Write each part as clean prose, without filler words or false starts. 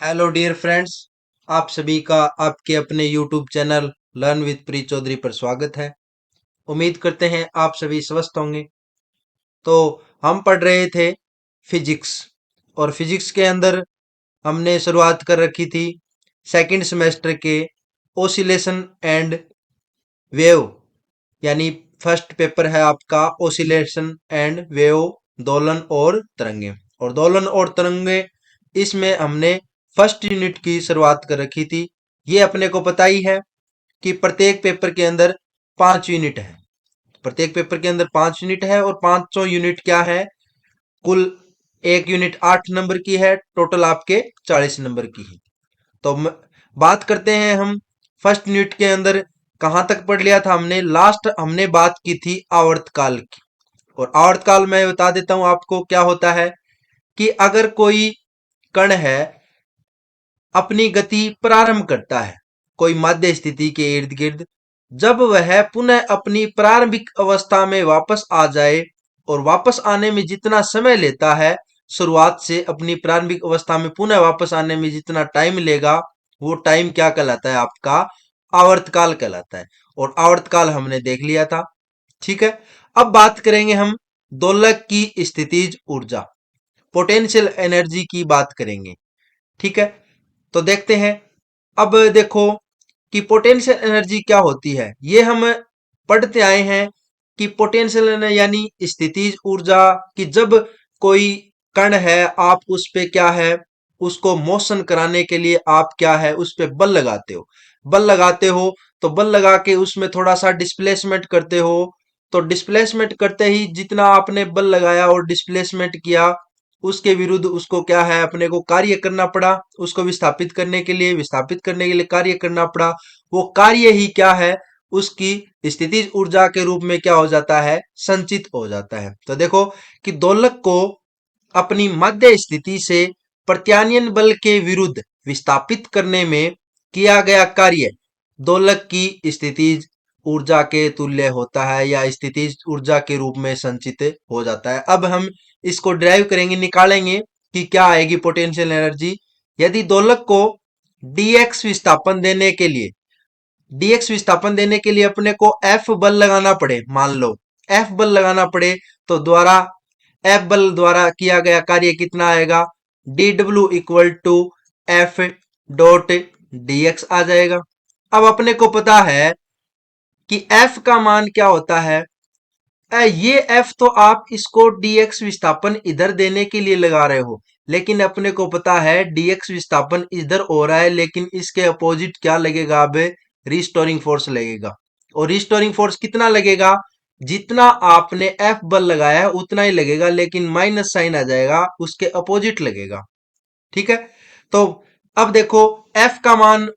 Hello dear friends. आप सभी का आपके अपने YouTube channel learn with Pri Chaudhary पर स्वागत है। उम्मीद करते हैं आप सभी स्वस्थ होंगे। तो हम पढ़ रहे थे फिजिक्स, और फिजिक्स के अंदर हमने शुरुआत कर रखी थी सेकंड सेमेस्टर के ओसिलेशन एंड वेव, यानी फर्स्ट पेपर है आपका ओसिलेशन एंड वेव, दोलन और तरंगे। और दोलन और तरंगे, इसमें हमने फर्स्ट यूनिट की शुरुआत कर रखी थी। ये अपने को पता ही है कि प्रत्येक पेपर के अंदर 5 यूनिट है। प्रत्येक पेपर के अंदर 5 यूनिट है और पांचों यूनिट क्या है, कुल एक यूनिट 8 नंबर की है, टोटल आपके 40 नंबर की है। तो बात करते हैं हम फर्स्ट यूनिट के अंदर कहां तक पढ़ लिया था हमने। लास्ट हमने बात की थी आवर्तकाल की। और आवर्तकाल मैं बता देता हूं आपको क्या होता है कि अगर कोई कण है अपनी गति प्रारंभ करता है कोई माध्य स्थिति के इर्द गिर्द, जब वह पुनः अपनी प्रारंभिक अवस्था में वापस आ जाए, और वापस आने में जितना समय लेता है, शुरुआत से अपनी प्रारंभिक अवस्था में पुनः वापस आने में जितना टाइम लेगा, वो टाइम क्या कहलाता है, आपका आवर्तकाल कहलाता है। और आवर्तकाल हमने देख लिया था। ठीक है। अब बात करेंगे हम दोलक की स्थितिज ऊर्जा, पोटेंशियल एनर्जी की बात करेंगे। ठीक है। तो देखते हैं। अब देखो कि पोटेंशियल एनर्जी क्या होती है, ये हम पढ़ते आए हैं कि पोटेंशियल एनर्जी यानी स्थितिज ऊर्जा, कि जब कोई कण है, आप उस पे क्या है, उसको मोशन कराने के लिए आप क्या है, उस पे बल लगाते हो। बल लगाते हो तो बल लगा के उसमें थोड़ा सा डिस्प्लेसमेंट करते हो। तो डिस्प्लेसमेंट करते ही जितना आपने बल लगाया और डिस्प्लेसमेंट किया, उसके विरुद्ध उसको क्या है, अपने को कार्य करना पड़ा। उसको विस्थापित करने के लिए कार्य करना पड़ा। वो कार्य ही क्या है, उसकी स्थितिज ऊर्जा के रूप में क्या हो जाता है, संचित हो जाता है। तो देखो कि दोलक को अपनी मध्य स्थिति से प्रत्यानयन बल के विरुद्ध विस्थापित करने में किया गया कार्य दोलक की स्थितिज ऊर्जा के तुल्य होता है, या स्थितिज ऊर्जा के रूप में संचित हो जाता है। अब हम इसको ड्राइव करेंगे, निकालेंगे कि क्या आएगी पोटेंशियल एनर्जी। यदि दोलक को dx विस्थापन देने के लिए अपने को F बल लगाना पड़े, मान लो F बल लगाना पड़े, तो द्वारा F बल द्वारा किया गया कार्य कितना आएगा, dw equal to F dot dx आ जाएगा। अब अपने को पता है कि F का मान क्या होता है। ये F तो आप इसको dx विस्थापन इधर देने के लिए लगा रहे हो, लेकिन अपने को पता है dx विस्थापन इधर हो रहा है, लेकिन इसके अपोजिट क्या लगेगा, अब रिस्टोरिंग फोर्स लगेगा। और रिस्टोरिंग फोर्स कितना लगेगा, जितना आपने F बल लगाया है उतना ही लगेगा, लेकिन माइनस साइन आ जाएगा, उसके अपोजिट लगेगा। ठीक है। तो अब देखो F का मान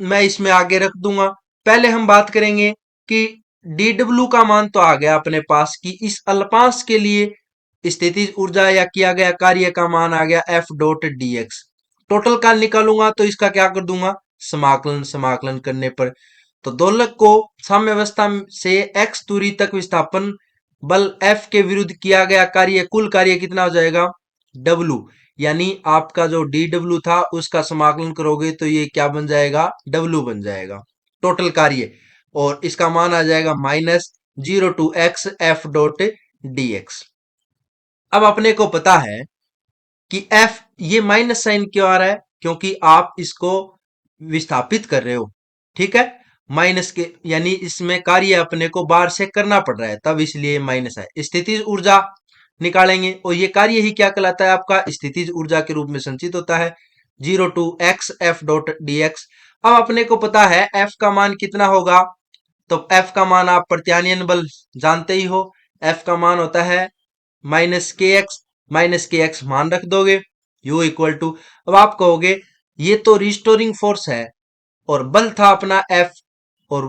मैं इसमें आगे रख दूंगा। पहले हम बात करेंगे कि dw का मान तो आ गया अपने पास, कि इस अल्पांश के लिए स्थितिज ऊर्जा या किया गया कार्य का मान आ गया F डॉट dx। टोटल का निकालूंगा तो इसका क्या कर दूंगा, समाकलन। समाकलन करने पर तो दोलक को साम्यावस्था से x दूरी तक विस्थापन बल F के विरुद्ध किया गया कार्य, कुल कार्य कितना हो जाएगा, W। यानी आपका जो dw था उसका समाकलन करोगे तो ये क्या बन जाएगा, W बन जाएगा, टोटल कार्य। और इसका मान आ जाएगा -0 to x F dot dx। अब अपने को पता है कि F ये माइनस साइन क्यों आ रहा है, क्योंकि आप इसको विस्थापित कर रहे हो। ठीक है। माइनस के यानी इसमें कार्य अपने को बाहर से करना पड़ रहा है, तब इसलिए माइनस है। स्थितिज ऊर्जा निकालेंगे और ये कार्य ही क्या कहलाता है, आपका स्थितिज ऊर्जा के रूप में संचित होता है, 0 to x F dot dx। अब अपने को पता है F का मान कितना होगा, तो F का मान आप प्रत्यानयन बल जानते ही हो। F का मान होता है -kx। -kx मान रख दोगे, U इक्वल टू, अब आप कहोगे ये तो रिस्टोरिंग फोर्स है और बल था अपना F, और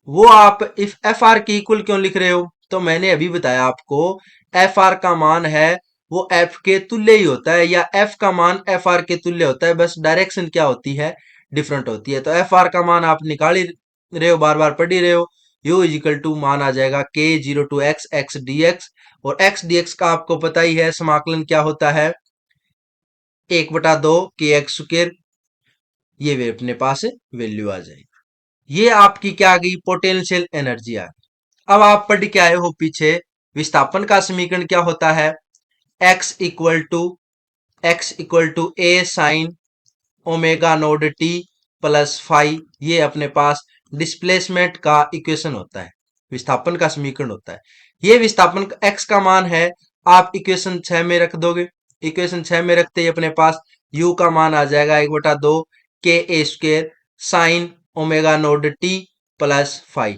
वो आप इफ एफ आर के इक्वल क्यों लिख रहे हो, तो मैंने अभी बताया आपको एफ आर का मान है वो एफ के तुल्य ही होता है, या एफ का मान एफ आर के तुल्य होता है, बस डायरेक्शन क्या होती है, डिफरेंट होती है। तो एफ आर का मान आप निकाल ही रहे हो, बार बार पढ़ ही रहे हो। यू इजिकल टू मान आ जाएगा के 0 to x x D x. और x dx का आपको पता ही है समाकलन क्या होता है, एक बटा दो के एक्स स्क्र, ये भी अपने पास वैल्यू आ जाएगी। ये आपकी क्या आ गई, पोटेंशियल एनर्जी आ गई। अब आप पढ़ के आए हो पीछे, विस्थापन का समीकरण क्या होता है, x equal to A sine omega naught T plus phi, ये अपने पास डिस्प्लेसमेंट का इक्वेशन होता है, विस्थापन का समीकरण होता है। ये विस्थापन x का मान है, आप इक्वेशन 6 में रख दोगे। इक्वेशन 6 में रखते ही अपने पास u का मान आ जाएगा एक बटा दो K A square sine omega naught T plus phi.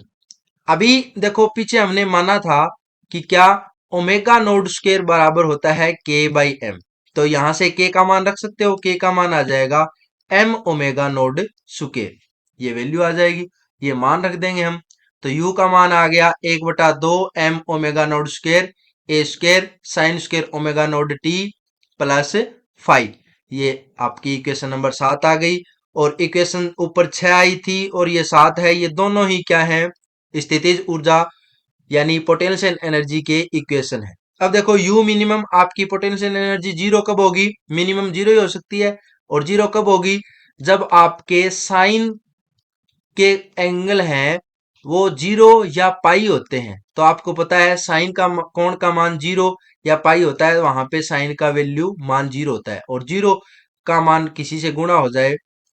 अभी देखो पीछे हमने माना था कि क्या, ओमेगा नोड स्क्वायर बराबर होता है के बाई एम, तो यहां से के का मान रख सकते हो, के का मान आ जाएगा एम ओमेगा नोड स्क्वायर, ये वैल्यू आ जाएगी, ये मान रख देंगे हम। तो यू का मान आ गया एक बटा दो M omega naught square A square sine square omega naught T plus five, ये आपकी इक्वेशन नंबर 7 आ गई। और इक्वेशन ऊपर 6 आई थी और ये 7 है, ये दोनों ही क्या है, स्थितिज ऊर्जा यानी पोटेंशियल एनर्जी के इक्वेशन है। अब देखो यू मिनिमम, आपकी पोटेंशियल एनर्जी जीरो कब होगी, मिनिमम जीरो ही हो सकती है। और जीरो कब होगी, जब आपके साइन के एंगल हैं वो जीरो या पाई होते हैं। तो आपको पता है साइन का कोण का मान जीरो या पाई होता है, वहां पे साइन का वैल्यू मान जीरो होता है। और जीरो का मान किसी से गुणा हो जाए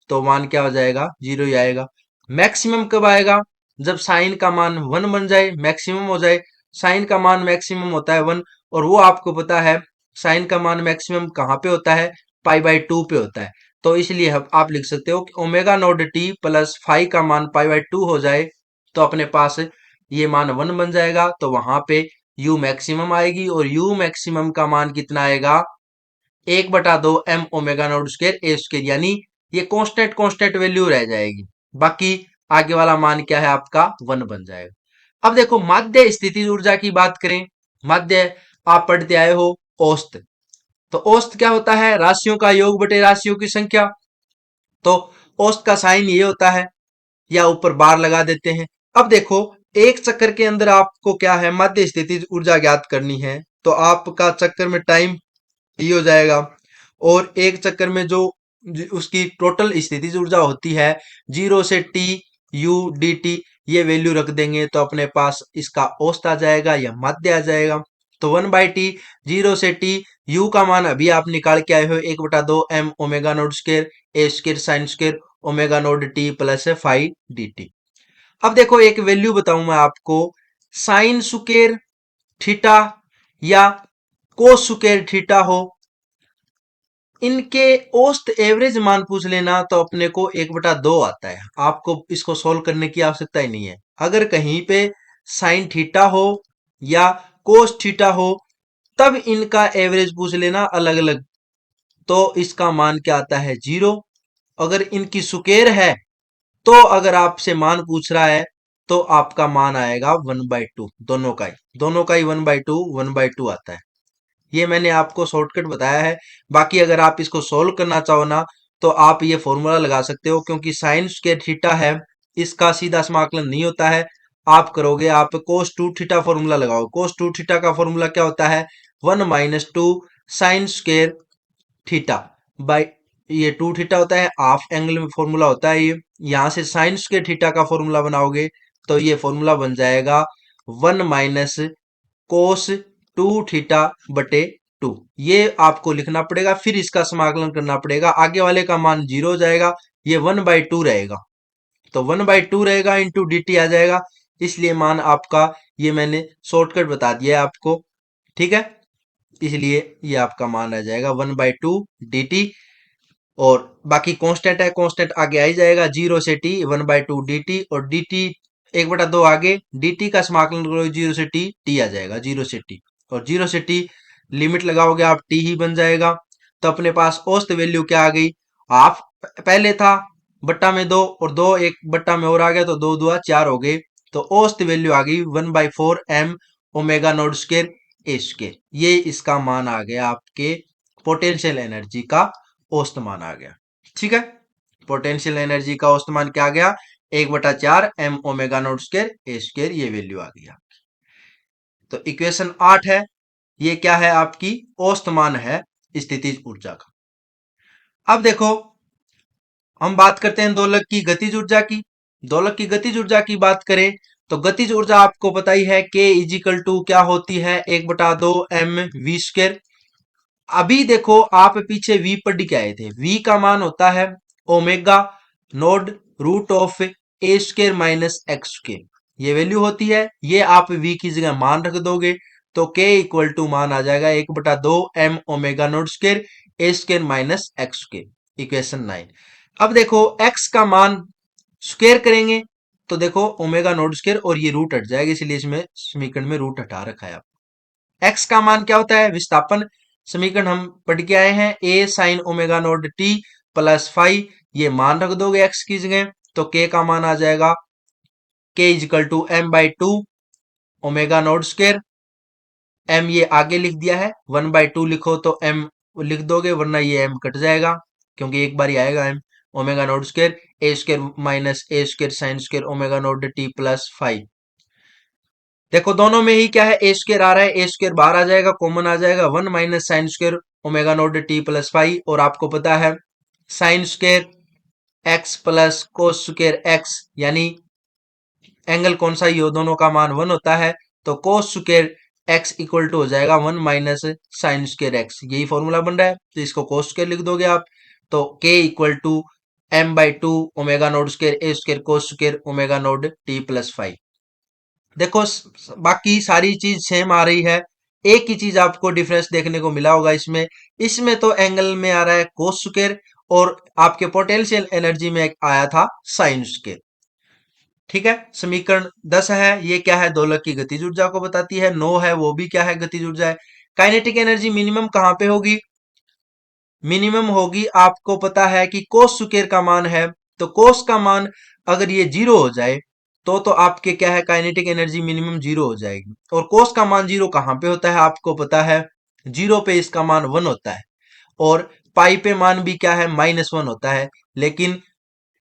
तो मान क्या हो जाएगा, जीरो ही आएगा। मैक्सिमम कब आएगा, जब साइन का मान वन बन जाए, मैक्सिमम हो जाए। साइन का मान मैक्सिमम होता है वन, और वो आपको पता है साइन का मान मैक्सिमम कहाँ पे होता है, पाई बाई टू पे होता है। तो इसलिए आप लिख सकते हो कि omega naught T plus phi का मान पाई बाई टू हो जाए तो अपने पास ये मान वन बन जाएगा, तो वहां पे यू मैक्सिमम आएगी। और यू मैक्सिमम का मान कितना आएगा, एक बटा दो M omega naught square A square, यानी ये कांस्टेंट कांस्टेंट वैल्यू रह जाएगी। बाकी आगे वाला मान क्या है आपका, वन बन जाएगा। अब देखो माध्य स्थिति ऊर्जा की बात करें, माध्य आप पढ़ते आए हो औसत। तो औसत क्या होता है, राशियों का योग बटे राशियों की संख्या। तो औसत का साइन ये होता है, या ऊपर बार लगा देते हैं। अब देखो एक चक्कर के अंदर आपको क्या है, मध्य स्थिति ऊर्जा ज्ञात करनी है, तो आपका चक्कर में टाइम ये हो जाएगा। और एक चक्कर में जो उसकी टोटल स्थिति ऊर्जा होती है, जीरो से टी यू डी टी, ये वैल्यू रख देंगे तो अपने पास इसका औसत आ जाएगा या माध्य आ जाएगा। तो वन बाई टी, जीरो से टी, यू का मान अभी आप निकाल के आए हो एक बटा दो M omega naught square A square sine square omega naught T plus five D T. अब देखो एक वैल्यू बताऊं मैं आपको, साइन स्क्वायर थीटा या कोस स्क्वायर थीटा हो, इनके औसत एवरेज मान पूछ लेना तो अपने को एक बटा दो आता है, आपको इसको सोल्व करने की आवश्यकता ही नहीं है। अगर कहीं पे साइन थीटा हो या कोस थीटा हो, तब इनका एवरेज पूछ लेना अलग अलग, तो इसका मान क्या आता है, जीरो। अगर इनकी स्क्वायर है, तो अगर आपसे मान पूछ रहा है तो आपका मान आएगा वन बाई टू, दोनों का ही वन बाई टू आता है। ये मैंने आपको शॉर्टकट बताया है। बाकी अगर आप इसको सोल्व करना चाहो ना, तो आप ये फॉर्मूला लगा सकते हो, क्योंकि साइन स्क्वायर थीटा है, इसका सीधा समाकलन नहीं होता है। आप करोगे, आप कोस टू थीटा फॉर्मूला लगाओ। कोस टू थीटा का फॉर्मूला क्या होता है, one minus two sign square theta by, ये टू थीटा होता है, हाफ एंगल में फॉर्मूला होता है ये। यहां से साइन स्क्वायर थीटा का फॉर्मूला बनाओगे तो ये फॉर्मूला बन जाएगा one minus cos two theta बटे टू। ये आपको लिखना पड़ेगा, फिर इसका समाकलन करना पड़ेगा, आगे वाले का मान जीरो हो जाएगा, ये वन बाई टू रहेगा। तो वन बाई टू रहेगा इंटू डी टी आ जाएगा, इसलिए मान आपका, ये मैंने शॉर्टकट बता दिया है आपको, ठीक है। इसलिए ये आपका मान आ जाएगा one by two D T. और बाकी कांस्टेंट है, कांस्टेंट आगे आ ही जाएगा, जीरो से T one by two D T, और डी टी एक बटा दो आगे, डी टी का समाकलन करो जीरो से टी, टी आ जाएगा जीरो से टी। और जीरो से टी लिमिट लगाओगे आप, टी ही बन जाएगा। तो अपने पास औसत वैल्यू क्या आ गई, हाफ पहले था, बट्टा में दो, और दो एक बट्टा में और आ गया, तो दो दुआ चार हो गए। तो औसत वैल्यू आ गई one by four M omega naught square A square, ये इसका मान आ गया आपके पोटेंशियल एनर्जी का औसत मान आ गया, ठीक है। पोटेंशियल एनर्जी का औसत मान क्या आ गया, एक बटा चार M omega naught square A square, ये वैल्यू आ गया। तो इक्वेशन 8 है, ये क्या है आपकी, औसत मान है स्थितिज ऊर्जा का। अब देखो हम बात करते हैं दोलक की गतिज ऊर्जा की। दोलक की गतिज ऊर्जा की बात करें तो गतिज ऊर्जा आपको पता ही है के इजिकल टू क्या होती है, 1/2 mv²। अभी देखो आप पीछे v पढ़ के आए थे, v का मान होता है omega naught root of a² minus x²। ये वैल्यू होती है, ये आप v की जगह मान रख दोगे तो k इक्वल टू मान आ जाएगा 1/2 m omega naught square a² minus x²। Equation 9। अब देखो x का मान स्क्वेयर करेंगे तो देखो ओमेगा नोड स्क्वेयर और ये रूट हट जाएगा, इसलिए इसमें समीकरण में रूट हटा रखा है। एक्स का मान क्या होता है, विस्थापन समीकरण हम पढ़ के आए हैं, A sine omega naught T plus five. ये मान रख दोगे एक्स की जगह तो के का मान आ जाएगा K equal to m/2 omega naught square. M ये आगे लिख दिया है, 1/2 लिखो तो एम लिख दोगे, वरना ये एम कट जाएगा क्योंकि एक बार ही आएगा M. Omega naught square a² minus a² sine square omega naught T plus five. देखो दोनों में ही क्या है, a² आ रहा है, a² बाहर आ जाएगा, कॉमन आ जाएगा, 1 minus sine square omega naught T plus five. और आपको पता है sign square x plus cos square x, यानी एंगल कौन सा ही हो दोनों का मान 1 होता है, तो cos square X equal to हो जाएगा 1 माइनस साइन स्क्वेयर एक्स। यही फॉर्मूला बन रहा है, तो इसको कोस स्क्वेयर लिख दोगे आप तो k equal to m/2 omega naught square a² cos square omega naught T plus five. देखो बाकी सारी चीज सेम आ रही है, एक ही चीज आपको डिफरेंस देखने को मिला होगा इसमें। इसमें तो एंगल में आ रहा है कोस स्क्वेयर और आपके पोटेंशियल एनर्जी में आया था साइन स्क्वेयर। ठीक है, समीकरण 10 है, ये क्या है, दोलक की गतिज ऊर्जा को बताती है। 9 है, वो भी क्या है, गतिज ऊर्जा है। काइनेटिक एनर्जी मिनिमम कहां पे होगी, मिनिमम होगी आपको पता है कि कोस स्क्वेयर का मान है, तो कोस का मान अगर ये जीरो हो जाए तो आपके क्या है, काइनेटिक एनर्जी मिनिमम जीरो हो जाएगी। और कोस का मान जीरो कहां पे होता है, आपको पता है जीरो पे इसका मान 1 होता है, और पाई पे मान भी क्या है, -1 होता है। लेकिन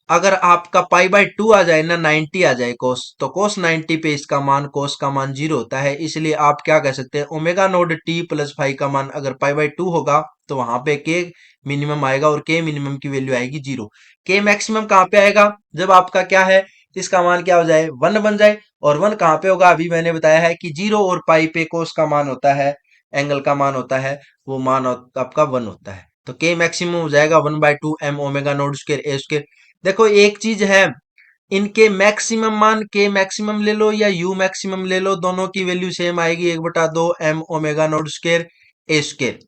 अगर आपका π/2 आ जाए ना, 90 आ जाए कोस, तो कोस 90 पे इसका मान, कोस का मान जीरो होता है। इसलिए आप क्या कह सकते हैं, omega naught T plus five का मान अगर π/2 होगा तो वहां पे के मिनिमम आएगा और के मिनिमम की वैल्यू आएगी जीरो। के मैक्सिमम कहां पे आएगा, जब आपका क्या है, इसका मान क्या हो जाए, 1 बन जाए। और 1 कहां पे होगा, अभी मैंने बताया है कि जीरो और पाई पे कोस का मान होता है, एंगल का मान होता है, वो मान आपका 1 होता है। तो के मैक्सिमम हो जाएगा 1/2 m omega naught square A square. देखो एक चीज है, इनके मैक्सिमम मान के मैक्सिमम ले लो या यू मैक्सिमम ले लो, दोनों की वैल्यू सेम आएगी, 1/2 m omega naught square A square.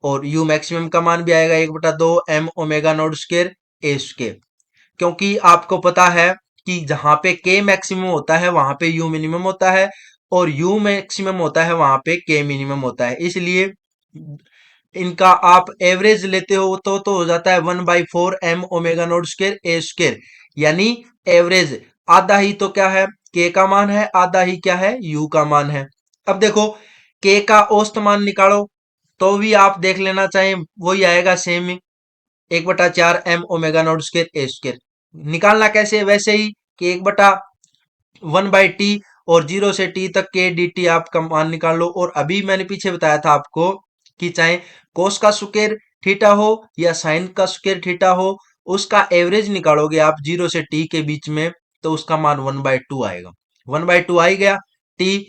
और यू मैक्सिमम का मान भी आएगा 1/2 m omega naught square A square. क्योंकि आपको पता है कि जहां पे के मैक्सिमम होता है वहां पे यू मिनिमम होता है, और यू मैक्सिमम होता है वहां पे के मिनिमम होता है। इसलिए इनका आप एवरेज लेते हो तो हो जाता है 1/4 m omega naught square A square, यानी एवरेज आधा ही तो क्या है, के का मान है, आधा ही क्या है, यू का मान है। अब देखो के का औसत मान निकालो तो भी आप देख लेना चाहें वही आएगा same he, 1/4 m omega naught square A square. निकालना कैसे, वैसे ही कि 1/t और 0 से t तक के डी टी आप का मान निकाल लो। और अभी मैंने पीछे बताया था आपको कि चाहे कोस का स्क्वायर थीटा हो या साइन का स्क्वायर थीटा हो, उसका एवरेज निकालोगे आप 0 से t के बीच में तो उसका मान 1/2 आएगा। 1/2 आ ही गया, t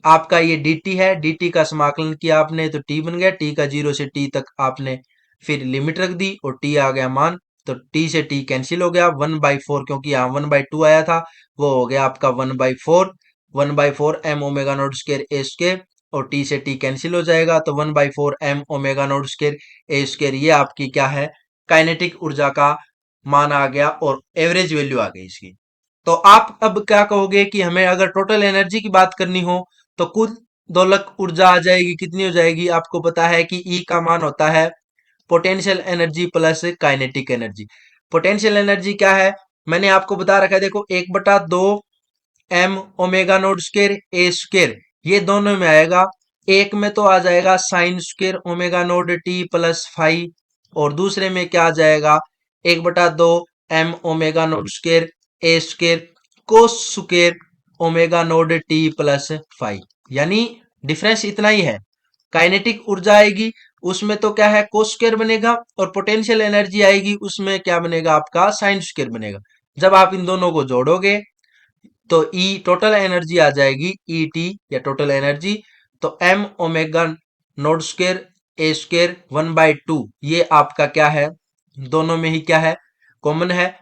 आपका ये dt है, dt का समाकलन किया आपने तो t बन गया, t का 0 से t तक आपने फिर लिमिट रख दी और t आ गया मान, तो t से t कैंसिल हो गया, 1/4 क्योंकि यहाँ 1/2 आया था, वो हो गया आपका 1/4, 1/4 m omega naught square A square, और t से t कैंसिल हो जाएगा तो 1/4 m omega naught square A square. ये आपकी क्या है, काइनेटिक ऊर्जा का मान आ गया और एवरेज वैल्यू आ गई इसकी। तो आप अब क्या कहोगे कि हमें अगर टोटल एनर्जी की बात करनी हो तो कुल दोलक ऊर्जा आ जाएगी, कितनी हो जाएगी, आपको पता है कि E का मान होता है potential energy plus kinetic energy. Potential energy क्या है, मैंने आपको बता रखा है, देखो 1/2 m omega naught square A square, ये दोनों में आएगा। एक में तो आ जाएगा sine square omega naught T plus five, और दूसरे में क्या आ जाएगा, 1/2 m omega naught square A square cos square omega naught T plus five. यानी डिफरेंस इतना ही है, काइनेटिक ऊर्जा आएगी उसमें तो क्या है कोस स्क्वायर बनेगा, और पोटेंशियल एनर्जी आएगी उसमें क्या बनेगा आपका साइन स्क्वायर बनेगा। जब आप इन दोनों को जोड़ोगे तो ई टोटल एनर्जी आ जाएगी ई टी या टोटल एनर्जी, तो M omega naught square A square 1/2, ये आपका क्या है, दोनों में ही क्या है कॉमन है,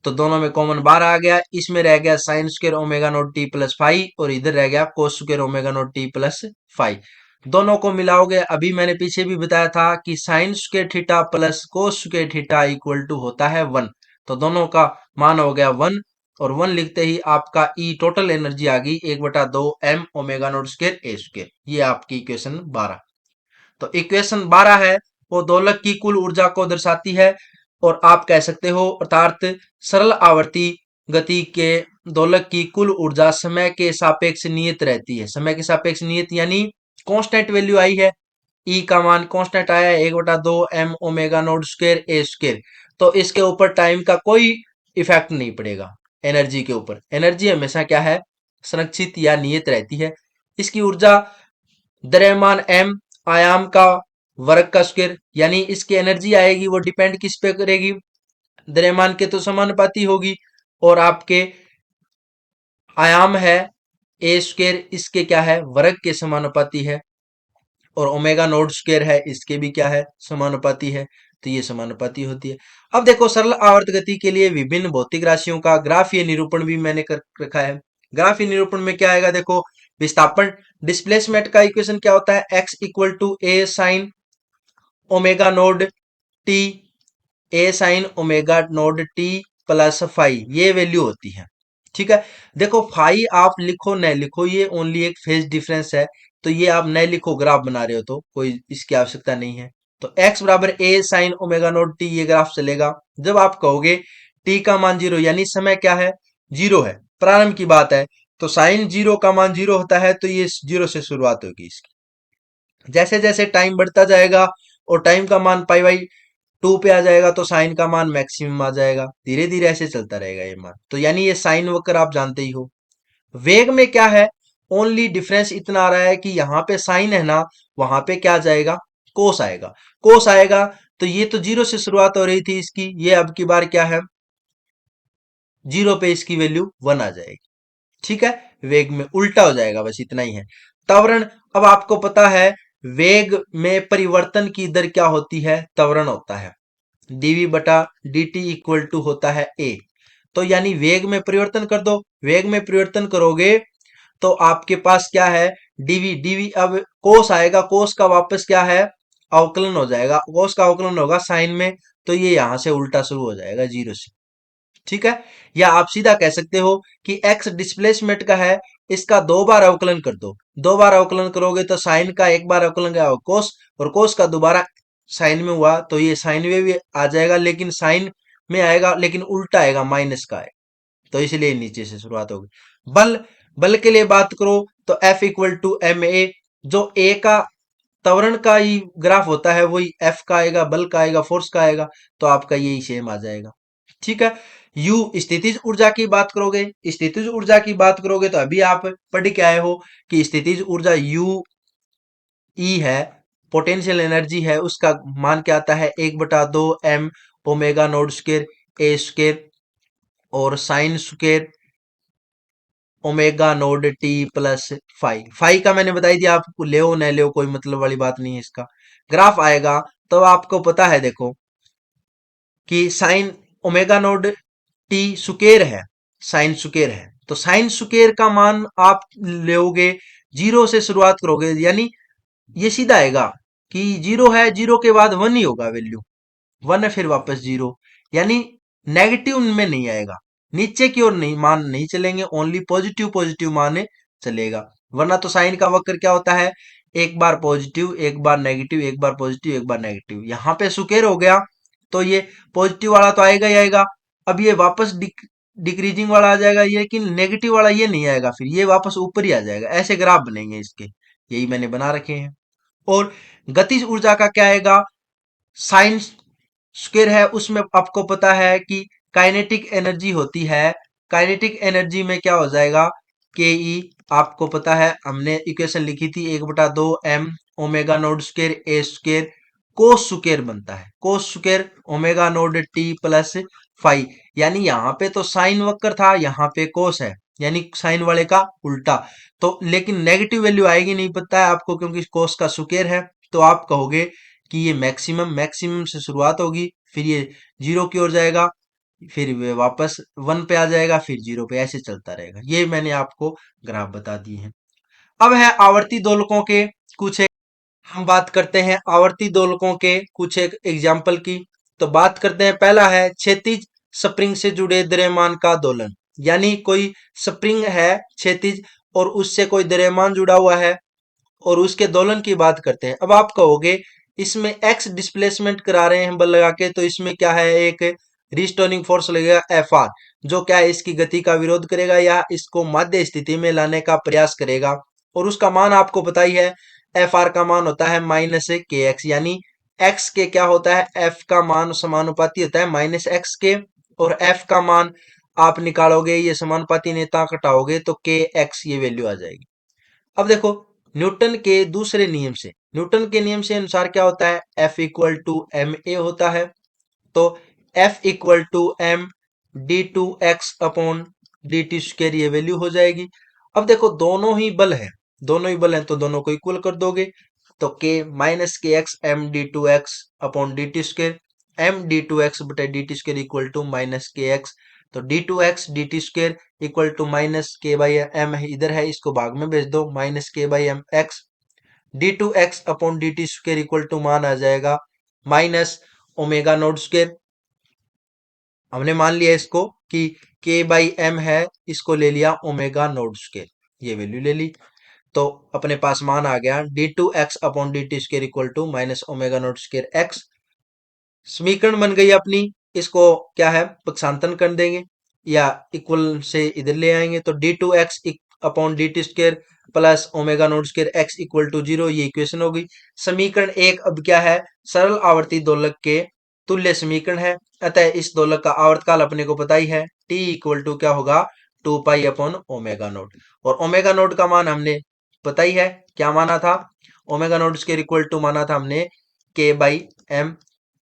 तो दोनों में कॉमन बार आ गया, इसमें रह गया sign square omega naught T plus five, और इधर रह गया कोस square omega naught T plus five. दोनों को मिलाओगे, अभी मैंने पीछे भी बताया था कि sine square theta plus cos square theta equal to होता है 1, तो दोनों का मान हो गया 1, और 1 लिखते ही आपका ई टोटल एनर्जी आ गई 1/2 M omega naught square A square. ये आपकी इक्वेशन 12। तो इक्वेशन 12 है वो दोलक की कुल ऊर्जा को दर्शाती है, और आप कह सकते हो अर्थात सरल आवर्ती गति के दोलक की कुल ऊर्जा समय के सापेक्ष नियत रहती है। समय के सापेक्ष नियत यानी कांस्टेंट वैल्यू आई है, ई का मान कांस्टेंट आया है 1/2 M omega naught square A square, तो इसके ऊपर टाइम का कोई इफेक्ट नहीं पड़ेगा। एनर्जी के ऊपर, एनर्जी हमेशा क्या है संरक्षित या नियत रहती है। इसकी ऊर्जा द्रव्यमान एम आयाम का वर्ग का स्क्वायर, यानी इसकी एनर्जी आएगी वो डिपेंड किस पे करेगी, द्रव्यमान के तो समानुपाती होगी, और आपके आयाम है ए स्क्वायर इसके क्या है वर्ग के समानुपाती है, और ओमेगा नोट स्क्वायर है इसके भी क्या है समानुपाती है, तो ये समानुपाती होती है। अब देखो सरल आवर्त गति के लिए विभिन्न भौतिक राशियों का ग्राफीय निरूपण भी मैंने कर रखा है। ग्राफीय निरूपण में क्या आएगा देखो, विस्थापन डिस्प्लेसमेंट का इक्वेशन क्या होता है, x equal to A sine omega naught T, A sine omega naught T plus five, ये वैल्यू होती है। ठीक है, देखो फाइव आप लिखो न लिखो ये ओनली एक फेज डिफरेंस है, तो ये आप न लिखो ग्राफ बना रहे हो तो कोई इसकी आवश्यकता नहीं है। तो x बराबर ए साइन ओमेगा नोट टी ये ग्राफ चलेगा। जब आप कहोगे t का मान जीरो, यानी समय क्या है जीरो है, प्रारंभ की बात है, तो साइन जीरो का मान जीरो होता है, तो ये जीरो से शुरुआत होगी इसकी। जैसे जैसे टाइम बढ़ता जाएगा और टाइम का मान पाई बाई टू पे आ जाएगा, तो साइन का मान मैक्सिमम आ जाएगा, धीरे धीरे ऐसे चलता रहेगा ये मान, तो यानी ये साइन वक्र आप जानते ही हो। वेग में क्या है, ओनली डिफरेंस इतना आ रहा है कि यहाँ पे साइन है ना, वहां पे क्या जाएगा कोस आएगा, कोस आएगा, तो ये तो जीरो से शुरुआत हो रही थी इसकी, ये अब की बार क्या है जीरो पे इसकी वैल्यू वन आ जाएगी। ठीक है, वेग में उल्टा हो जाएगा, बस इतना ही है। त्वरण, अब आपको पता है वेग में परिवर्तन की दर क्या होती है, त्वरण होता है dv बटा dt इक्वल टू होता है a, तो यानी वेग में परिवर्तन कर दो, वेग में परिवर्तन करोगे तो आपके पास क्या है dv, dv अब कोस आएगा, कोस का वापस क्या है अवकलन हो जाएगा, कोस का अवकलन होगा साइन में, तो ये यहां से उल्टा शुरू हो जाएगा जीरो से। ठीक है, या आप सीधा कह सकते हो कि x डिस्प्लेसमेंट का है, इसका दो बार अवकलन कर दो, दो बार अवकलन करोगे तो साइन का एक बार अवकलन क्या होगा कोस, और कोस का दोबारा साइन में हुआ तो ये साइन में भी आ जाएगा, लेकिन साइन में आएगा लेकिन उल्टा आएगा माइनस का है, तो इसलिए नीचे से शुरुआत होगी। बल, बल के लिए बात करो तो F equal to M A, जो ए का त्वरण का ही ग्राफ होता है वही एफ का आएगा, बल का आएगा, फोर्स का आएगा, तो आपका यही सेम आ जाएगा। ठीक है, यू स्थितिज ऊर्जा की बात करोगे, स्थितिज ऊर्जा की बात करोगे तो अभी आप पढ़ के आए हो कि स्थितिज ऊर्जा यू ई है, पोटेंशियल एनर्जी है, उसका मान क्या आता है 1/2 M omega naught square A square, और sign square omega naught T plus five. Five का मैंने बताई दिया आपको, ले न ले कोई मतलब वाली बात नहीं है, इसका ग्राफ आएगा तो आपको पता है देखो कि साइन ओमेगा नोड टी सुकेर है, साइन सुकेर है, तो साइन सुकेर का मान आप लोगे जीरो से शुरुआत करोगे, यानी ये सीधा आएगा कि जीरो है, जीरो के बाद वन ही होगा वैल्यू, वन है फिर वापस जीरो, यानी नेगेटिव में नहीं आएगा, नीचे की ओर नहीं मान नहीं चलेंगे, ओनली पॉजिटिव पॉजिटिव मान चलेगा। वरना तो साइन का वक्र क्या होता है, एक बार पॉजिटिव एक बार नेगेटिव, एक बार पॉजिटिव एक बार नेगेटिव, यहाँ पे सुकेर हो गया तो ये पॉजिटिव वाला तो आएगा ही आएगा, अब ये वापस डिक्रीजिंग वाला आ जाएगा, ये कि नेगेटिव वाला ये नहीं आएगा, फिर ये वापस ऊपर ही आ जाएगा, ऐसे ग्राफ बनेंगे इसके, यही मैंने बना रखे हैं। और गतिज ऊर्जा का क्या आएगा, साइन स्क्वायर है, उसमें आपको पता है कि काइनेटिक एनर्जी होती है, काइनेटिक एनर्जी में क्या हो जाएगा के ई, आपको पता है हमने इक्वेशन लिखी थी 1/2 M omega naught square A square cos square बनता है, cos square omega naught T plus phi. यानी यहाँ पे तो साइन वक्र था, यहाँ पे कोस है, यानी साइन वाले का उल्टा। तो लेकिन नेगेटिव वैल्यू आएगी नहीं, पता है आपको, क्योंकि कोस का स्क्वायर है। तो आप कहोगे कि ये मैक्सिमम, मैक्सिमम से शुरुआत होगी, फिर ये जीरो की ओर जाएगा, फिर वे वापस वन पे आ जाएगा, फिर जीरो पे, ऐसे चलता रहेगा। ये मैंने आपको ग्राफ बता दिए हैं। अब है आवर्ती दोलकों के कुछ हम बात करते हैं आवर्ती दोलकों के कुछ एक एग्जाम्पल की। तो बात करते हैं, पहला है क्षैतिज स्प्रिंग से जुड़े द्रव्यमान का दोलन। यानी कोई स्प्रिंग है क्षैतिज और उससे कोई द्रव्यमान जुड़ा हुआ है और उसके दोलन की बात करते हैं। अब आप कहोगे इसमें एक्स डिस्प्लेसमेंट करा रहे हैं बल लगा के, तो इसमें क्या है, एक रिस्टोरिंग फोर्स लगेगा एफ आर, जो क्या है इसकी गति का विरोध करेगा या इसको मध्य स्थिति में लाने का प्रयास करेगा। और उसका मान आपको पता ही है, एफ आर का मान होता है माइनस के एक्स। यानी एक्स के क्या होता है, एफ का मान समानुपाती होता है माइनस एक्स के, और एफ का मान आप निकालोगे, ये समानुपाती नेता घटाओगे तो के एक्स ये वैल्यू आ जाएगी। अब देखो, न्यूटन के दूसरे नियम से, न्यूटन के नियम से अनुसार क्या होता है, F equal to M A होता है। तो F equal to M D two X upon D T square, ये वैल्यू हो जाएगी। अब देखो दोनों ही बल है, दोनों ही बल है, तो दोनों को इक्वल कर दोगे, तो K minus K X M D two X upon D T square, M D two X बटे D T square equal to minus K X. तो D two X D T square equal to minus K by M इधर है, इसको भाग में भेज दो, minus K by M X D two X upon D T square equal to मान आ जाएगा माइनस ओमेगा नोट स्क्र। हमने मान लिया इसको कि के बाई एम है, इसको ले लिया ओमेगा नोट स्क्र, ये वैल्यू ले ली। तो अपने पास मान आ गया D two X upon D T square equal to minus omega naught square X. समीकरण बन गई अपनी, इसको क्या है पक्षांतरण कर देंगे या इक्वल से इधर ले आएंगे, तो D two X upon D T square plus omega naught square X equal to zero, ये इक्वेशन हो गई। समीकरण एक अब क्या है, सरल आवर्ती दोलक के तुल्य समीकरण है। अतः इस दोलक का आवर्तकाल अपने को पता ही है, टी इक्वल टू क्या होगा, two pi upon omega naught. और ओमेगा नोट का मान हमने पता ही है, क्या माना था, omega naught square equal to माना था हमने के बाई एम।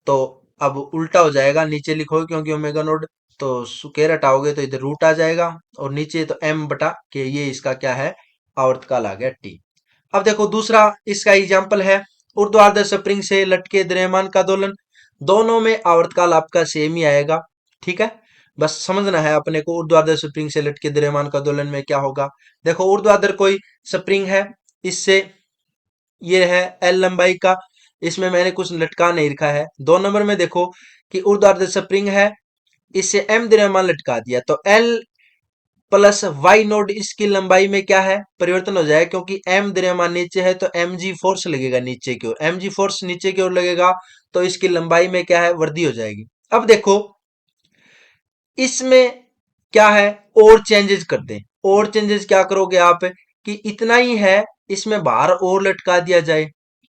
तो अब उल्टा हो जाएगा, नीचे लिखोगे क्योंकि ओमेगा नोड, तो स्क्वायर हटाओगे तो इधर रूट आ जाएगा, और नीचे तो एम बटा के, ये इसका क्या है, आवर्तकाल आ गया टी। अब देखो दूसरा इसका एग्जाम्पल है, ऊर्ध्वाधर स्प्रिंग से लटके द्रव्यमान का दोलन। दोनों में आवर्तकाल आपका सेम ही आएगा, ठीक है। बस समझना है अपने को ऊर्ध्वाधर स्प्रिंग से लटके द्रव्यमान का दोलन में क्या होगा। देखो ऊर्ध्वाधर कोई स्प्रिंग है, इससे ये है एल लंबाई का, इसमें मैंने कुछ लटका नहीं रखा है। दो नंबर में देखो कि ऊर्ध्वाधर स्प्रिंग है, इससे एम द्रव्यमान लटका दिया, तो एल प्लस वाई नोड इसकी लंबाई में क्या है, परिवर्तन हो जाएगा, क्योंकि एम द्रव्यमान नीचे है तो एम जी फोर्स लगेगा नीचे की ओर, एम जी फोर्स नीचे की ओर लगेगा, तो इसकी लंबाई में क्या है, वृद्धि हो जाएगी। अब देखो इसमें क्या है, और चेंजेस करते हैं। और चेंजेस क्या करोगे आप, कि इतना ही है, इसमें बाहर और लटका दिया जाए,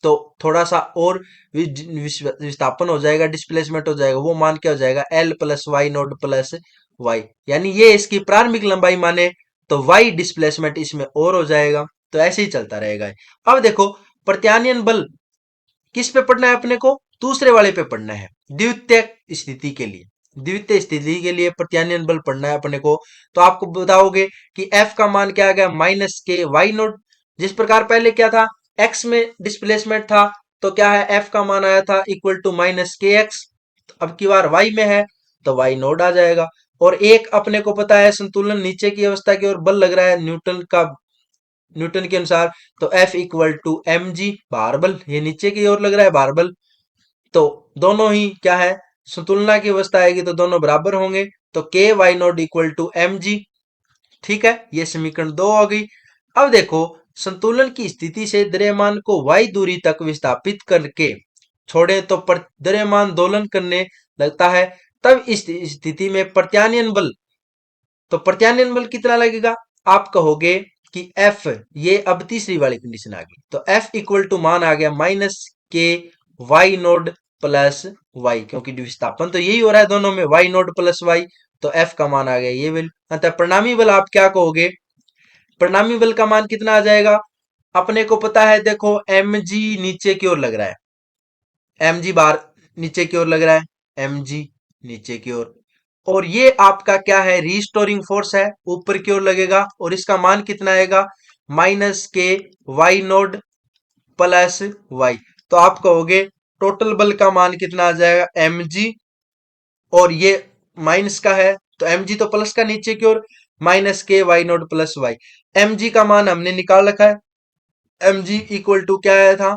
तो थोड़ा सा और विस्थापन हो जाएगा, डिस्प्लेसमेंट हो जाएगा, वो मान क्या हो जाएगा, L plus Y naught plus Y. यानी ये इसकी प्रारंभिक लंबाई माने, तो वाई डिस्प्लेसमेंट इसमें और हो जाएगा। तो ऐसे ही चलता रहेगा। अब देखो प्रत्यानयन बल किस पे पढ़ना है अपने को, दूसरे वाले पे पढ़ना है, द्वितीय स्थिति के लिए। द्वितीय स्थिति के लिए प्रत्यानयन बल पढ़ना है अपने को। तो आपको बताओगे कि एफ का मान क्या आ गया, माइनस के वाई नोट। जिस प्रकार पहले क्या था, एक्स में डिस्प्लेसमेंट था, तो क्या है, एफ का मान आया था equal to minus K x. अब की बार वाई में है, तो वाई नोट आ जाएगा। और एक अपने को पता है, संतुलन नीचे की अवस्था की ओर बल लग रहा है न्यूटन का, न्यूटन के अनुसार, तो F equal to M G बारबल, ये नीचे की ओर लग रहा है बारबल। तो दोनों ही क्या है, संतुलना की अवस्था आएगी तो दोनों बराबर होंगे, तो K Y naught equal to M G. ठीक है, ये समीकरण दो हो गई। अब देखो संतुलन की स्थिति से द्रव्यमान को y दूरी तक विस्थापित करके छोड़े तो द्रव्यमान दोलन करने लगता है, तब इस स्थिति में प्रत्यानयन बल, तो प्रत्यानयन बल कितना लगेगा, आप कहोगे कि F, ये अब तीसरी वाली कंडीशन आ गई, तो F इक्वल टू मान आ गया minus K Y naught plus Y, क्योंकि विस्थापन तो यही हो रहा है दोनों में, वाई नोड प्लस वाई, तो F का मान आ गया ये वैल्यू। अतः परिणामी बल आप क्या कहोगे, परिणामी बल का मान कितना आ जाएगा, अपने को पता है, देखो एम जी नीचे की ओर लग रहा है, एम जी बार नीचे की ओर लग रहा है, एम जी नीचे की ओर। और ये आपका क्या है, रीस्टोरिंग फोर्स है, ऊपर की ओर लगेगा और इसका मान कितना आएगा, minus K Y naught plus Y. तो आप कहोगे टोटल बल का मान कितना आ जाएगा, एम जी, और ये माइनस का है तो एम जी तो प्लस का नीचे की ओर, minus K Y naught plus Y. M G का मान हमने निकाल रखा है, एम जी इक्वल टू क्या आया था,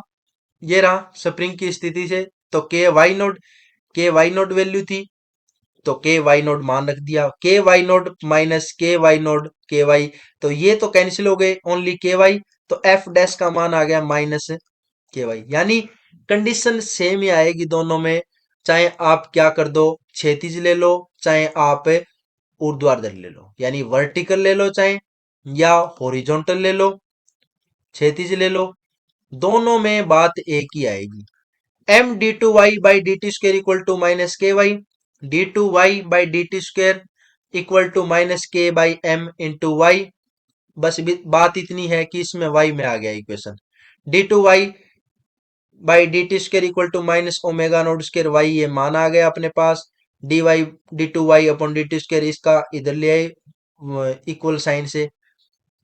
ये रहा स्प्रिंग की स्थिति से, तो के वाई नोट वैल्यू थी, तो के वाई नोट मान रख दिया, के Y note minus K Y note के वाई, तो ये तो कैंसिल हो गए, ओनली के वाई, तो एफ डैश का मान आ गया माइनस के वाई। यानी कंडीशन सेम ही आएगी दोनों में, चाहे आप क्या कर दो, क्षैतिज ले लो चाहे आप ऊर्ध्वाधर ले लो, यानी वर्टिकल ले लो चाहे, या हॉरिजॉन्टल ले लो, क्षैतिज ले लो, दोनों में बात एक ही आएगी। M D two Y by D T square equal to minus K Y, D two Y by D T square equal to minus K by M into Y. बस बात इतनी है कि इसमें वाई में आ गया equation, D two Y by D T square equal to minus omega naught square Y, ये मान आ गया अपने पास, D Y D two Y upon D T square, इसका इधर ले आए इक्वल साइन से,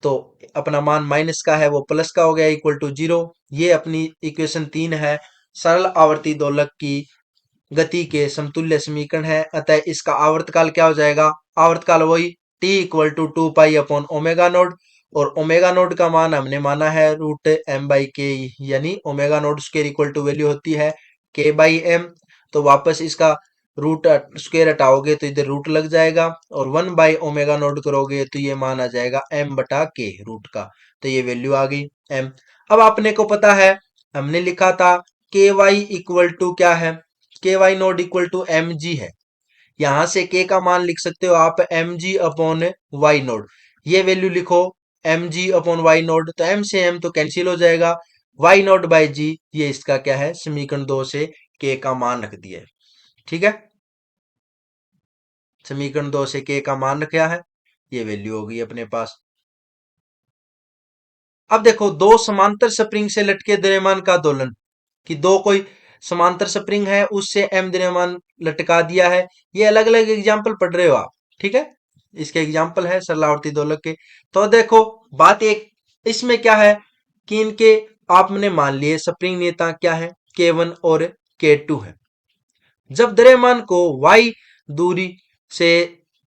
तो अपना मान माइनस का है वो प्लस का हो गया इक्वल टू जीरो। ये अपनी इक्वेशन 3 है, सरल आवर्ती दोलक की गति के समतुल्य समीकरण है। अतः इसका आवर्तकाल क्या हो जाएगा, आवर्तकाल वही T equal to two pi upon omega naught, और ओमेगा नोड का मान हमने माना है रूट एम बाई के, यानी omega naught square equal to value होती है के बाई एम। तो वापस इसका रूट स्क्वायर हटाओगे तो इधर रूट लग जाएगा, और 1/ओमेगा नोड करोगे तो ये मान आ जाएगा m बटा के रूट का, तो ये वैल्यू आ गई m। अब आपने को पता है, हमने लिखा था के वाई इक्वल टू क्या है, K Y naught equal to M G है, यहां से के का मान लिख सकते हो आप M G upon Y naught, ये वैल्यू लिखो M G upon Y naught, तो एम से एम तो कैंसिल हो जाएगा, वाई नोड बाई जी, ये इसका क्या है, समीकरण 2 से के का मान रख दिया है। ठीक है, समीकरण 2 से के का मान क्या है, ये वैल्यू होगी अपने पास। अब देखो, दो समांतर स्प्रिंग से लटके द्रव्यमान का दोलन, कि दो कोई समांतर स्प्रिंग है उससे एम द्रव्यमान लटका दिया है, ये अलग अलग एग्जाम्पल पढ़ रहे हो आप, ठीक है, इसके एग्जाम्पल है सरलावर्ती दोलक के। तो देखो बात एक इसमें क्या है कि इनके आपने मान लिए स्प्रिंग नियतांक क्या है, K1 और K2 है। जब द्रव्यमान को y दूरी से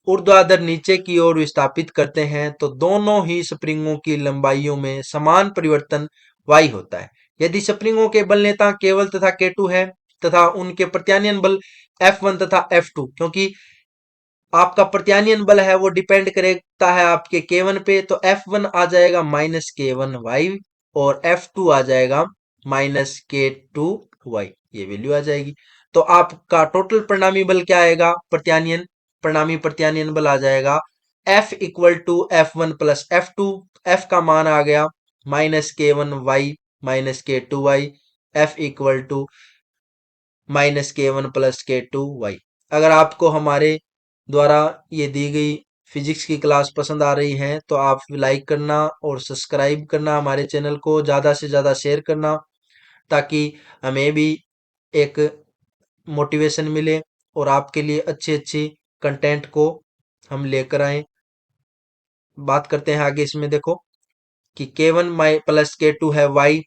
ऊर्ध्वाधर नीचे की ओर विस्थापित करते हैं तो दोनों ही स्प्रिंगों की लंबाइयों में समान परिवर्तन y होता है। यदि स्प्रिंगों के बल नेता केवल तथा K2 है तथा उनके प्रत्यानयन बल F1 तथा F2, क्योंकि आपका प्रत्यानयन बल है वो डिपेंड करेगा है आपके K1 पे, तो F1 आ जाएगा माइनस K1y और F2 आ जाएगा माइनस K2y, ये वैल्यू आ जाएगी। तो आपका टोटल परिणामी बल क्या आएगा, प्रत्यानयन परिणामी प्रत्यानयन बल आ जाएगा F equal to F1 plus F2, F का मान आ गया minus K1y minus K2y, F equal to minus K1 plus K2y। अगर आपको हमारे द्वारा ये दी गई फिजिक्स की क्लास पसंद आ रही है तो आप लाइक करना और सब्सक्राइब करना, हमारे चैनल को ज़्यादा से ज़्यादा शेयर करना, ताकि हमें भी एक मोटिवेशन मिले और आपके लिए अच्छी अच्छी कंटेंट को हम लेकर आए। बात करते हैं आगे, इसमें देखो कि K1 माई प्लस K2 है y,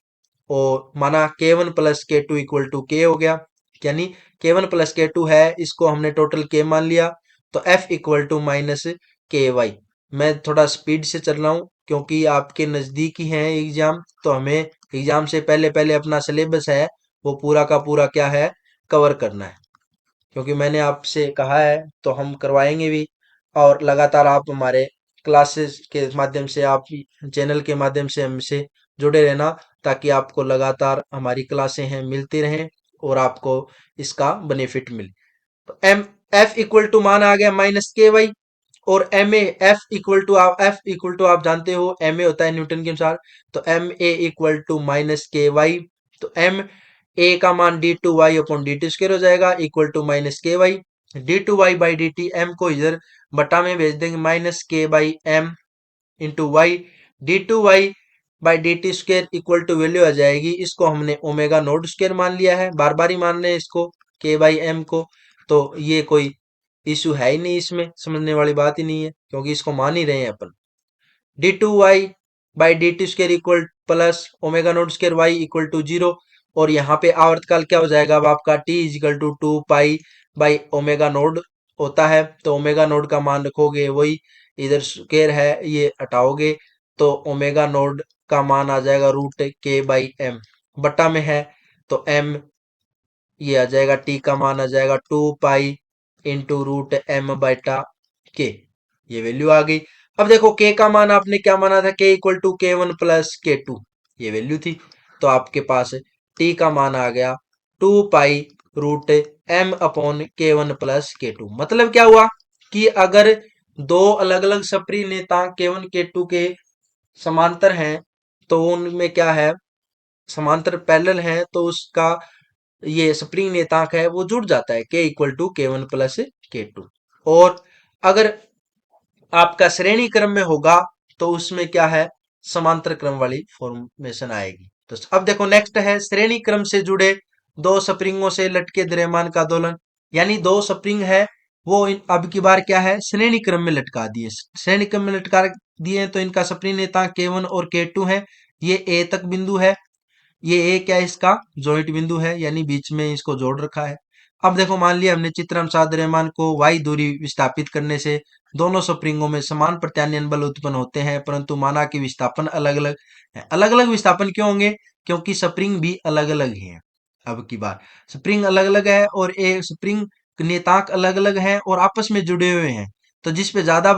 और माना K1 plus K2 equal to K हो गया, यानी K1 प्लस K2 है, इसको हमने टोटल K मान लिया, तो F equal to minus K Y. मैं थोड़ा स्पीड से चल रहा हूँ क्योंकि आपके नज़दीक ही है एग्जाम, तो हमें एग्जाम से पहले पहले अपना सिलेबस है वो पूरा का पूरा क्या है, कवर करना है, क्योंकि मैंने आपसे कहा है तो हम करवाएंगे भी। और लगातार आप हमारे क्लासेस के माध्यम से, आप चैनल के माध्यम से हमसे जुड़े रहना, ताकि आपको लगातार हमारी क्लासें हैं मिलती रहें और आपको इसका बेनिफिट मिले। तो एम एफ इक्वल टू मान आ गया माइनस के वाई, और एम एफ इक्वल टू आप जानते हो एम ए होता है न्यूटन के अनुसार, तो M A equal to minus K Y, तो एम ए का मान D two Y upon D T square हो जाएगा equal to minus K Y, D two Y by D T, M को इधर बटा में भेज देंगे, minus K by M into Y, D two Y by D T square equal to value आ जाएगी, इसको हमने ओमेगा नोड स्क्वेयर मान लिया है, बार बार ही मान रहे हैं इसको के बाई एम को, तो ये कोई इशू है ही नहीं, इसमें समझने वाली बात ही नहीं है क्योंकि इसको मान ही रहे हैं अपन। D two Y by D T square equal plus omega naught square Y equal to zero, और यहाँ पे आवर्तकाल क्या हो जाएगा, अब आपका T equal to two pi by omega naught होता है, तो ओमेगा नोड का मान रखोगे वही, इधर स्क्वेयर है ये हटाओगे तो ओमेगा नोड का मान आ जाएगा रूट के बाई एम, बट्टा में है तो एम, ये आ जाएगा टी का मान आ जाएगा two pi into root M बटा के, ये वैल्यू आ गई। अब देखो के का मान आपने क्या माना था, K equal to K one plus K two, ये वैल्यू थी, तो आपके पास टी का मान आ गया two pi root M upon K one plus K two. मतलब क्या हुआ कि अगर दो अलग अलग सप्री नेता के वन के टू के समांतर हैं तो उनमें क्या है, समांतर पैरेलल है तो उसका ये स्प्रिंग नियतांक है वो जुड़ जाता है, के equal to K one plus K to. और अगर आपका श्रेणी क्रम में होगा तो उसमें क्या है, समांतर क्रम वाली फॉर्मेशन आएगी। तो अब देखो नेक्स्ट है श्रेणी क्रम से जुड़े दो स्प्रिंगों से लटके द्रव्यमान का दोलन, यानी दो स्प्रिंग है वो अब की बार क्या है, श्रेणी क्रम में लटका दिए, श्रेणी क्रम में लटका दिए तो इनका स्प्रिंग नियतांक के वन और के टू है, ये ए तक बिंदु है, ये ए क्या है, इसका जॉइंट बिंदु है, यानी बीच में इसको जोड़ रखा है। अब देखो मान लिया हमने चित्रानुसार द्रव्यमान को y दूरी विस्थापित करने से दोनों स्प्रिंगों में समान प्रत्यानयन बल उत्पन्न होते हैं, परंतु माना कि विस्थापन अलग अलग है। अलग अलग विस्थापन क्यों होंगे, क्योंकि स्प्रिंग भी अलग अलग ही है। अब की बार स्प्रिंग अलग अलग है और ए स्प्रिंग नियतांक अलग अलग है और आपस में जुड़े हुए हैं, तो जिस पे ज्यादा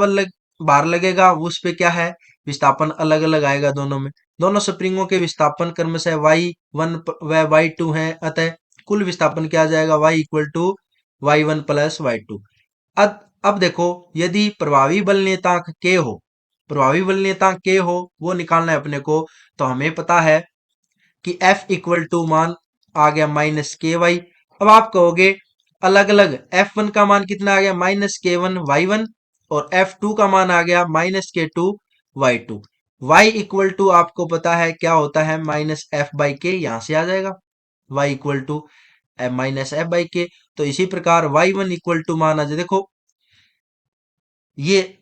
भार लगेगा उस पे क्या है, विस्थापन अलग अलग आएगा दोनों में। दोनों स्प्रिंगों के विस्थापन क्रमशः y1 व y2 है, अतः कुल विस्थापन क्या आ जाएगा, y equal to y1 plus y2। अब देखो यदि प्रभावी बल नियतांक k हो, प्रभावी बल नियतांक k हो वो निकालना है अपने को, तो हमें पता है कि F इक्वल टू मान आ गया माइनस के वाई। अब आप कहोगे अलग अलग F1 का मान कितना आ गया, माइनस के वन वाई वन, और F2 का मान आ गया minus K two Y two. Y equal to आपको पता है क्या होता है, माइनस एफ बाई के, यहां से आ जाएगा Y equal to minus F by K. तो इसी प्रकार वाई वन इक्वल टू मान आ जाए, देखो ये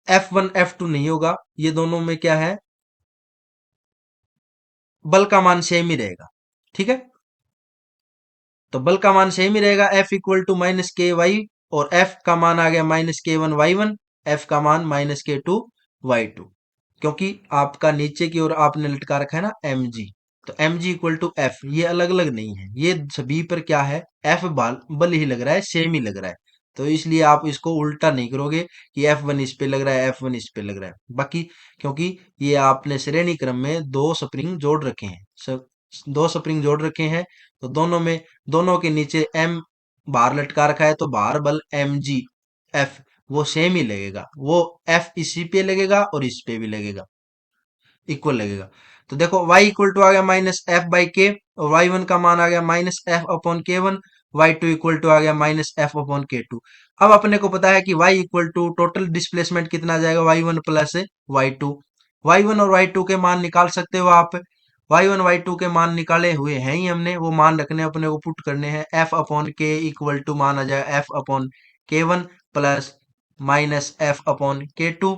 F1 F2 नहीं होगा, ये दोनों में क्या है, बल का मान सेम ही रहेगा, ठीक है। तो बल का मान सेम ही रहेगा, F equal to minus K Y, और F का मान आ गया माइनस के वन वाई वन, F का मान minus K two Y to, क्योंकि आपका नीचे की ओर आपने लटका रखा है ना mg, तो mg इक्वल टू एफ, ये अलग अलग नहीं है, ये सभी पर क्या है, F बल ही लग रहा है, सेम ही लग रहा है। तो इसलिए आप इसको उल्टा नहीं करोगे कि F1 इस पे लग रहा है F1 इस पे लग रहा है, बाकी क्योंकि ये आपने श्रेणी क्रम में दो स्प्रिंग जोड़ रखे हैं, सब दो स्प्रिंग जोड़ रखे हैं, तो दोनों में दोनों के नीचे m बार लटका रखा है, तो बार बल mg f वो सेम ही लगेगा, वो f इसी पे लगेगा और इस पे भी लगेगा, इक्वल लगेगा। तो देखो y इक्वल टू आ गया माइनस एफ बाई के, और वाई वन का मान आ गया minus F upon K one, Y two equal to आ गया minus F upon K two. अब अपने को पता है कि y equal to total displacement कितना आ जाएगा, Y one plus Y two. Y one और वाई टू के मान निकाल सकते हो आप, वाई वन वाई टू के मान निकाले हुए हैं ही हमने, वो मान रखने अपने को पुट करने हैं, एफ अपॉन के इक्वल टू मान आ जाएगा F upon K one plus minus F upon K to,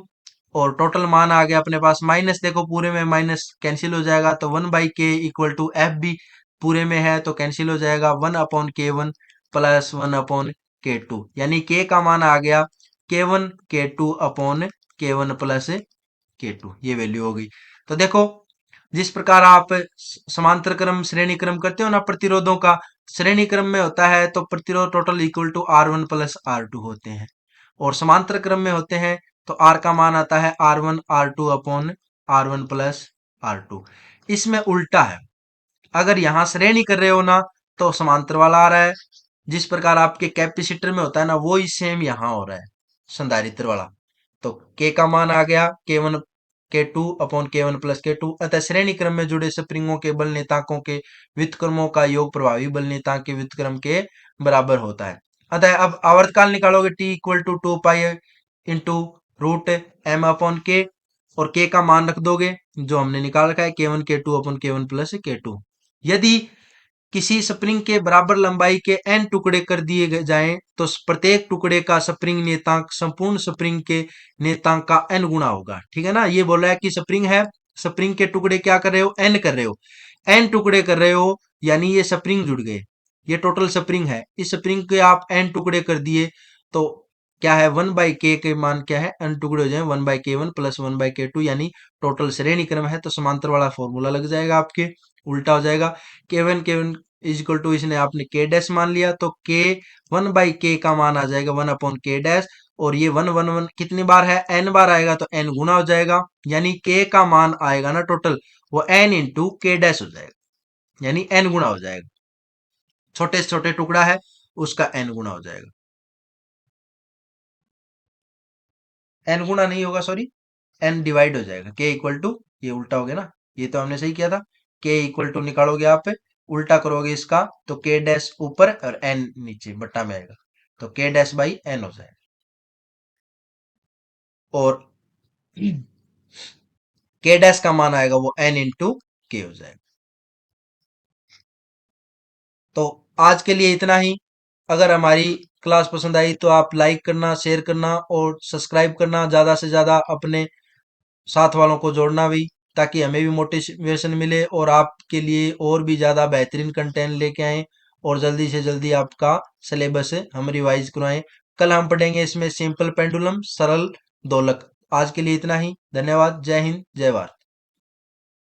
और टोटल मान आ गया अपने पास माइनस, देखो पूरे में माइनस कैंसिल हो जाएगा, तो वन बाई के इक्वल टू एफ भी पूरे में है तो कैंसिल हो जाएगा, one upon K one plus one upon K to, यानी के का मान आ गया के वन के two upon K one plus K two, ये वैल्यू हो गई। तो देखो जिस प्रकार आप समांतर क्रम श्रेणी क्रम करते हो ना प्रतिरोधों का, श्रेणी क्रम में होता है तो प्रतिरोध total equal to R one plus R two होते हैं, और समांतर क्रम में होते हैं तो आर का मान आता है R one R two upon R one plus R two. इसमें उल्टा है, अगर यहां श्रेणी कर रहे हो ना तो समांतर वाला आ रहा है, जिस प्रकार आपके कैपेसिटर में होता है ना वो ही सेम यहाँ हो रहा है संधारित्र वाला। तो के का मान आ गया के वन के two upon K one plus K to, अतः श्रेणी क्रम में जुड़े स्प्रिंगों के बल नियतांकों के व्युत्क्रमों का योग प्रभावी बल नियतांक के व्युत्क्रम के बराबर होता है। अतः अब आवर्तकाल निकालोगे T equal to two pi into root M upon K, और k का मान रख दोगे जो हमने निकाल रखा है k1 k2 अपन k1 प्लस k2। यदि किसी स्प्रिंग के बराबर लंबाई के n टुकड़े कर दिए जाएं तो प्रत्येक टुकड़े का स्प्रिंग नियतांक संपूर्ण स्प्रिंग के नियतांक का n गुना होगा। ठीक है ना, ये बोल रहा है कि स्प्रिंग है, स्प्रिंग के टुकड़े क्या कर रहे हो, n कर रहे हो, n टुकड़े कर रहे हो, यानी ये स्प्रिंग जुड़ गए, ये टोटल स्प्रिंग है। इस स्प्रिंग के आप n टुकड़े कर दिए तो क्या है, 1/k के मान क्या है, n टुकड़े हो जाए 1/k1 प्लस 1/k2, यानी टोटल श्रेणी क्रम है, तो समांतर वाला फॉर्मूला लग जाएगा आपके, उल्टा हो जाएगा। k1 इज इक्वल टू, इसने आपने k डैश मान लिया तो k 1/k का मान आ जाएगा 1/k डैश, और ये 1 कितनी बार है, n बार आएगा तो n गुना हो जाएगा, यानी k का मान आएगा ना टोटल वो n इंटू k डैश हो जाएगा, यानी n गुना हो जाएगा। छोटे से छोटे टुकड़ा है उसका n गुना हो जाएगा, n गुना नहीं होगा सॉरी, n डिवाइड हो जाएगा, k इक्वल टू, ये उल्टा हो गया ना, ये तो हमने सही किया था, k इक्वल टू निकालोगे आप, उल्टा करोगे इसका तो k डैश ऊपर और n नीचे बट्टा में आएगा, तो k डैश बाई n हो जाएगा, और k डैश का मान आएगा वो n इंटू k हो जाएगा। तो आज के लिए इतना ही। अगर हमारी क्लास पसंद आई तो आप लाइक करना, शेयर करना और सब्सक्राइब करना, ज्यादा से ज्यादा अपने साथ वालों को जोड़ना भी, ताकि हमें भी मोटिवेशन मिले और आपके लिए और भी ज़्यादा बेहतरीन कंटेंट लेके आएँ और जल्दी से जल्दी आपका सिलेबस हम रिवाइज करवाएं। कल हम पढ़ेंगे इसमें सिंपल पेंडुलम, सरल दोलक। आज के लिए इतना ही, धन्यवाद, जय हिंद, जय भारत।